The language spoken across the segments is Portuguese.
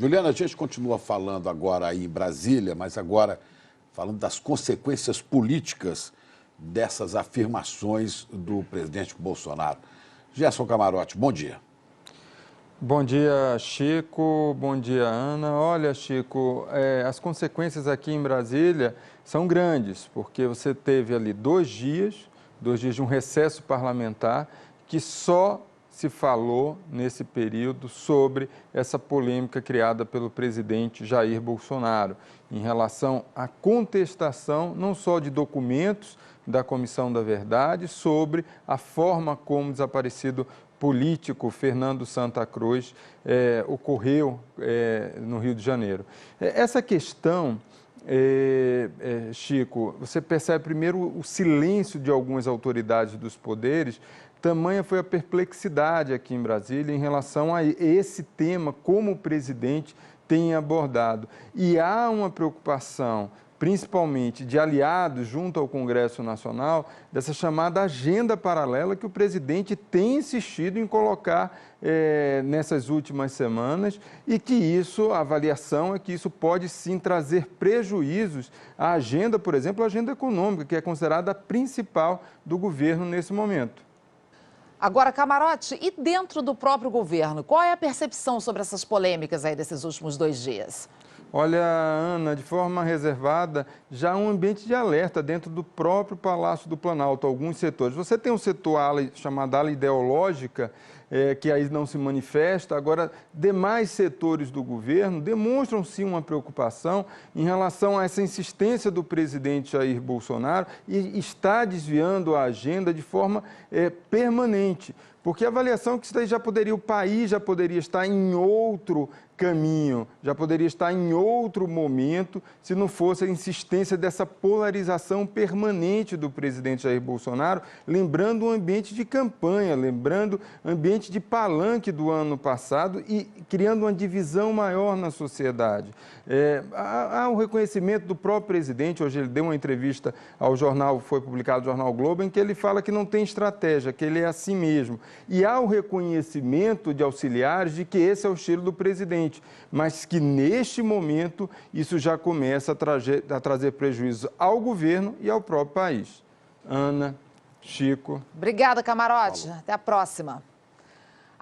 Juliana, a gente continua falando agora aí em Brasília, mas agora falando das consequências políticas dessas afirmações do presidente Bolsonaro. Gerson Camarote, bom dia. Bom dia, Chico. Bom dia, Ana. Olha, Chico, as consequências aqui em Brasília são grandes, porque você teve ali 2 dias de um recesso parlamentar que só se falou nesse período sobre essa polêmica criada pelo presidente Jair Bolsonaro em relação à contestação não só de documentos da Comissão da Verdade sobre a forma como o desaparecido político Fernando Santa Cruz ocorreu no Rio de Janeiro. Essa questão, Chico, você percebe primeiro o silêncio de algumas autoridades dos poderes. Tamanha foi a perplexidade aqui em Brasília em relação a esse tema, como o presidente tem abordado. E há uma preocupação, principalmente de aliados junto ao Congresso Nacional, dessa chamada agenda paralela que o presidente tem insistido em colocar nessas últimas semanas e que isso, a avaliação é que isso pode sim trazer prejuízos à agenda, por exemplo, a agenda econômica, que é considerada a principal do governo nesse momento. Agora, Camarote, e dentro do próprio governo, qual é a percepção sobre essas polêmicas aí desses últimos 2 dias? Olha, Ana, de forma reservada, já há um ambiente de alerta dentro do próprio Palácio do Planalto, alguns setores. Você tem um setor chamado ala ideológica, que aí não se manifesta. Agora, demais setores do governo demonstram sim uma preocupação em relação a essa insistência do presidente Jair Bolsonaro e está desviando a agenda de forma permanente. Porque a avaliação é que o país já poderia estar em outro caminho, já poderia estar em outro momento, se não fosse a insistência dessa polarização permanente do presidente Jair Bolsonaro, lembrando um ambiente de campanha, lembrando ambiente de palanque do ano passado e criando uma divisão maior na sociedade. Há o reconhecimento do próprio presidente. Hoje ele deu uma entrevista ao jornal, foi publicado no Jornal Globo, em que ele fala que não tem estratégia, que ele é assim mesmo. E há o reconhecimento de auxiliares de que esse é o estilo do presidente, mas que neste momento isso já começa a trazer prejuízo ao governo e ao próprio país. Ana, Chico. Obrigada, Camarote. Até a próxima.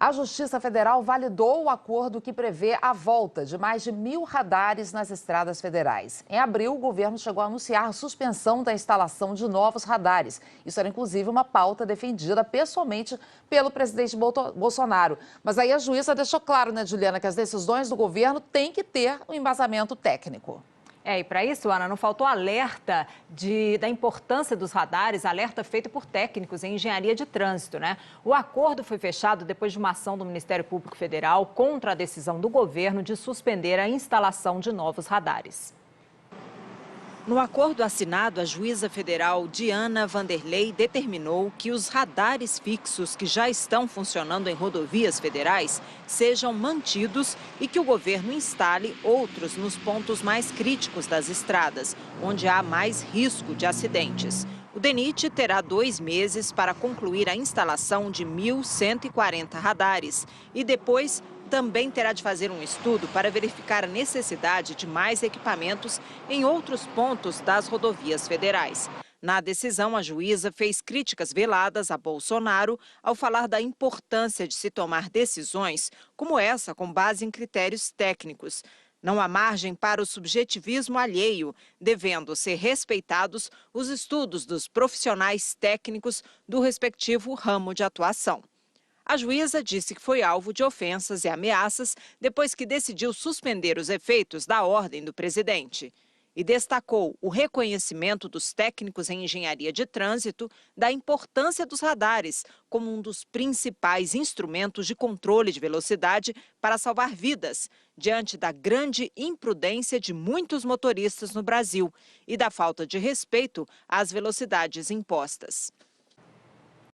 A Justiça Federal validou o acordo que prevê a volta de mais de 1.000 radares nas estradas federais. Em abril, o governo chegou a anunciar a suspensão da instalação de novos radares. Isso era, inclusive, uma pauta defendida pessoalmente pelo presidente Bolsonaro. Mas aí a juíza deixou claro, né, Juliana, que as decisões do governo têm que ter um embasamento técnico. E para isso, Ana, não faltou alerta da importância dos radares, alerta feito por técnicos em engenharia de trânsito, né? O acordo foi fechado depois de uma ação do Ministério Público Federal contra a decisão do governo de suspender a instalação de novos radares. No acordo assinado, a juíza federal Diana Vanderlei determinou que os radares fixos que já estão funcionando em rodovias federais sejam mantidos e que o governo instale outros nos pontos mais críticos das estradas, onde há mais risco de acidentes. O DENIT terá 2 meses para concluir a instalação de 1.140 radares e depois também terá de fazer um estudo para verificar a necessidade de mais equipamentos em outros pontos das rodovias federais. Na decisão, a juíza fez críticas veladas a Bolsonaro ao falar da importância de se tomar decisões como essa com base em critérios técnicos. Não há margem para o subjetivismo alheio, devendo ser respeitados os estudos dos profissionais técnicos do respectivo ramo de atuação. A juíza disse que foi alvo de ofensas e ameaças depois que decidiu suspender os efeitos da ordem do presidente. E destacou o reconhecimento dos técnicos em engenharia de trânsito da importância dos radares como um dos principais instrumentos de controle de velocidade para salvar vidas, diante da grande imprudência de muitos motoristas no Brasil e da falta de respeito às velocidades impostas.